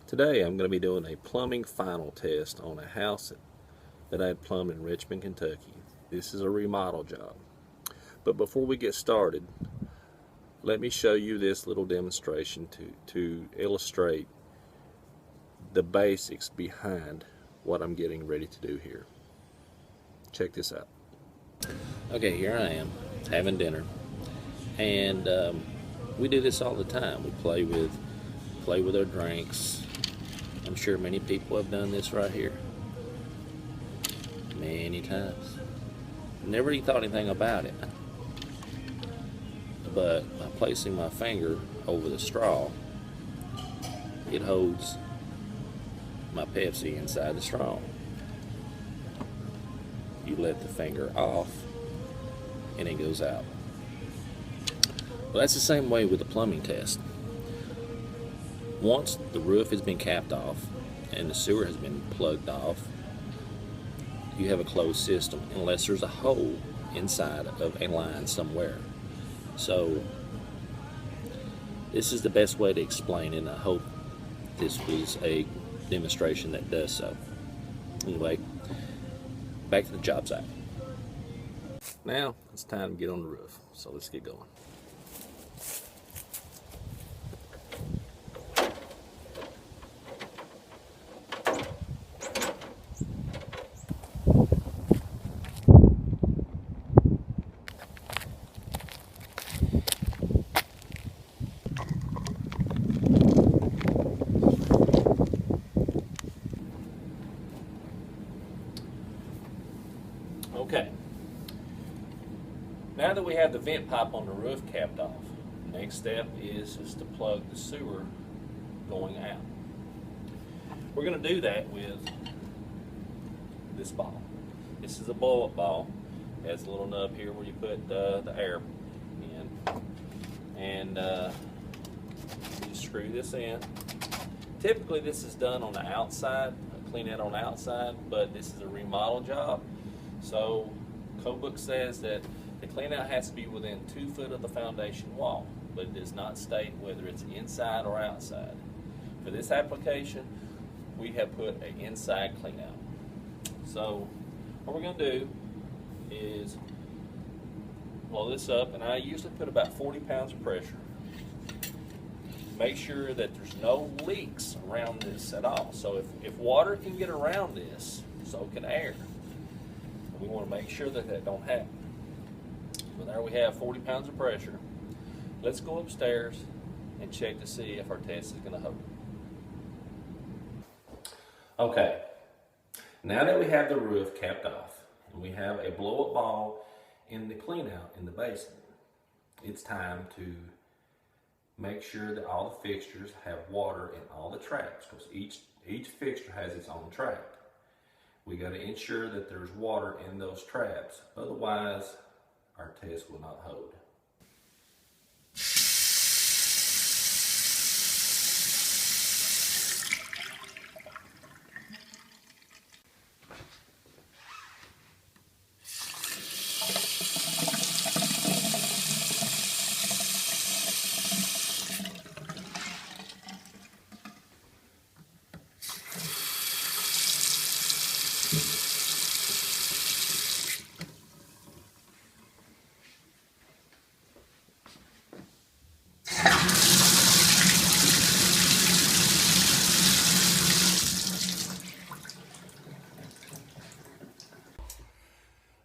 Today I'm going to be doing a plumbing final test on a house that I had plumbed in Richmond, Kentucky. This is a remodel job. But before we get started, let me show you this little demonstration to illustrate the basics behind what I'm getting ready to do here. Check this out. Okay, here I am having dinner, and we do this all the time. We play with our drinks. I'm sure many people have done this right here many times. Never really thought anything about it, but by placing my finger over the straw, it holds my Pepsi inside the straw. You let the finger off and it goes out. Well, that's the same way with the plumbing test. Once the roof has been capped off and the sewer has been plugged off, you have a closed system unless there's a hole inside of a line somewhere. So this is the best way to explain it, and I hope this was a demonstration that does so. Anyway, back to the job site. Now it's time to get on the roof, so let's get going. Okay, now that we have the vent pipe on the roof capped off, the next step is to plug the sewer going out. We're going to do that with this ball. This is a bullet ball. It has a little nub here where you put the air in, and you screw this in. Typically this is done on the outside, clean it on the outside, but this is a remodel job. So code book says that the clean out has to be within 2 foot of the foundation wall, but it does not state whether it's inside or outside. For this application, we have put an inside clean out. So what we're going to do is blow this up, and I usually put about 40 pounds of pressure. Make sure that there's no leaks around this at all. So if water can get around this, so can air. We want to make sure that that don't happen. Well, there we have 40 pounds of pressure. Let's go upstairs and check to see if our test is going to hold. Okay, now that we have the roof capped off and we have a blow-up ball in the clean out in the basement, it's time to make sure that all the fixtures have water in all the traps, because each fixture has its own trap. We got to ensure that there's water in those traps, otherwise our test will not hold.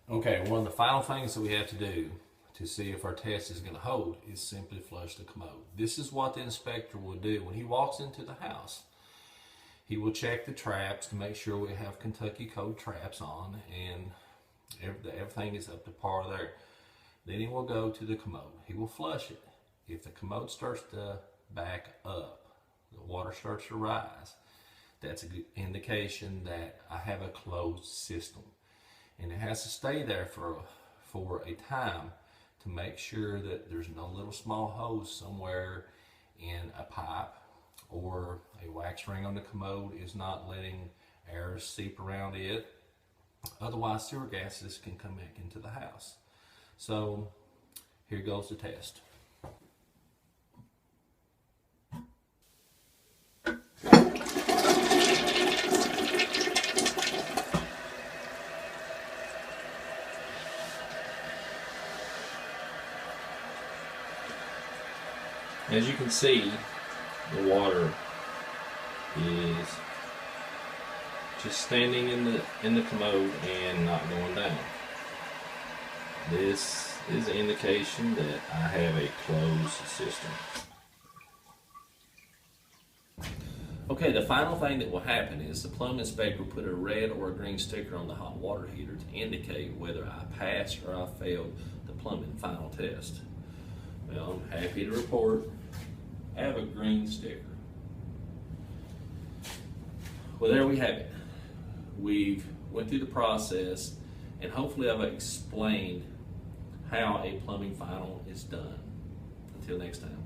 Okay, one of the final things that we have to do to see if our test is going to hold is simply flush the commode. This is what the inspector will do when he walks into the house. He will check the traps to make sure we have Kentucky code traps on and everything is up to par there. Then he will go to the commode. He will flush it. If the commode starts to back up, the water starts to rise, that's a good indication that I have a closed system. And it has to stay there for a time to make sure that there's no little small hose somewhere in a pipe or a wax ring on the commode is not letting air seep around it. Otherwise, sewer gases can come back into the house. So here goes the test. As you can see, the water is just standing in the commode and not going down. This is an indication that I have a closed system. Okay, the final thing that will happen is the plumbing inspector will put a red or a green sticker on the hot water heater to indicate whether I passed or I failed the plumbing final test. Well, I'm happy to report I have a green sticker. Well, there we have it. We've went through the process, and hopefully I've explained how a plumbing final is done. Until next time.